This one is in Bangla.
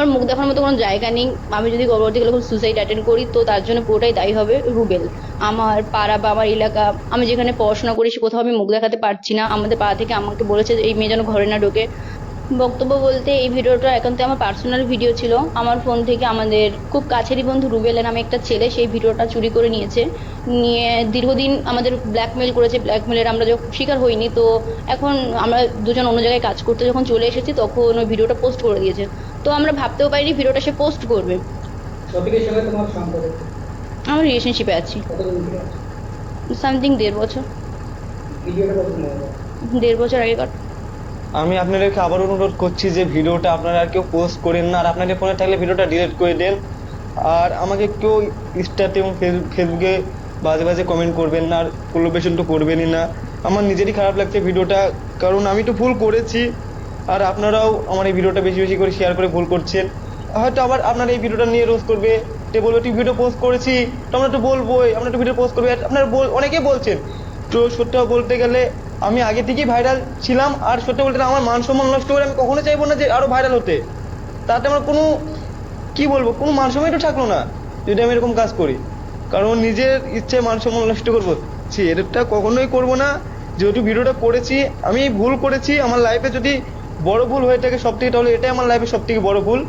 আমার মুখ দেখার মতো কোনো জায়গা নেই। আমি যদি পরবর্তীকালে কোনো সুসাইড অ্যাটেন্ড করি তো তার জন্য পুরোটাই দায়ী হবে রুবেল। আমার পাড়া বা আমার এলাকা, আমি যেখানে পড়াশোনা করেছি কোথাও আমি মুখ দেখাতে পারছি না। আমাদের পাড়া থেকে আমাকে বলেছে যে এই মেয়ে যেন ঘরে না ঢোকে। বক্তব্য বলতে এই ভিডিওটা একান্ত আমার পার্সোনাল ভিডিও ছিল। আমার ফোন থেকে আমাদের খুব কাছেরই বন্ধু রুবেল নামে একটা ছেলে সেই ভিডিওটা চুরি করে নিয়েছে। নিয়ে দীর্ঘদিন আমাদের ব্ল্যাকমেল করেছে। ব্ল্যাকমেলের আমরা যখন শিকার হইনি, তো এখন আমরা দুজন অন্য জায়গায় কাজ করতে যখন চলে এসেছি তখন ওই ভিডিওটা পোস্ট করে দিয়েছে। তো আমরা ভাবতেও পারিনি ভিডিওটা সে পোস্ট করবে। শফিকের সঙ্গে তোমার সম্পর্ক আমরা রিলেশনশিপে আছি কতদিন থেকে আছে? সামথিং 1.5 বছর। ভিডিওটা কতদিন হলো? 1.5 বছর আগেকার। আমি আপনাদেরকে আবার অনুরোধ করছি যে ভিডিওটা আপনারা আর কেউ পোস্ট করেন না, আর আপনাদের ফোনে থাকলে ভিডিওটা ডিলিট করে দেন। আর আমাকে কেউ ইনস্টাতে এবং ফেসবুকে বাজে বাজে কমেন্ট করবেন না, আর কোলাবরেশন তো করবেনই না। আমার নিজেরই খারাপ লাগছে ভিডিওটা, কারণ আমি তো ভুল করেছি। আর আপনারাও আমার এই ভিডিওটা বেশি বেশি করে শেয়ার করে ভুল করছেন। হয়তো আবার আপনারা এই ভিডিওটা নিয়ে রোজ করবে, তো বলবে তুই ভিডিও পোস্ট করেছি, তো আমরা তো বলবোই, আমরা তো ভিডিও পোস্ট করবে। আপনারা অনেকেই বলছেন। তো সত্যি বলতে গেলে আমি আগে থেকেই ভাইরাল ছিলাম, আর সত্যি বলতে গেলে আমার মান সম্মান নষ্ট করে আমি কখনো চাইবো না যে আরো ভাইরাল হতে। তাতে আমার কোনো, কি বলবো, কোনো মান সম্মানই তো থাকলো না যদি আমি এরকম কাজ করি। কারণ নিজের ইচ্ছে মান সম্মান নষ্ট করবো, এটা কখনোই করবো না। যেহেতু ভিডিওটা করেছি, আমি ভুল করেছি, আমার লাইফে যদি বড় ভুল হয়ে থাকে সব থেকে, তাহলে এটাই আমার লাইফে সব থেকে বড় ভুল।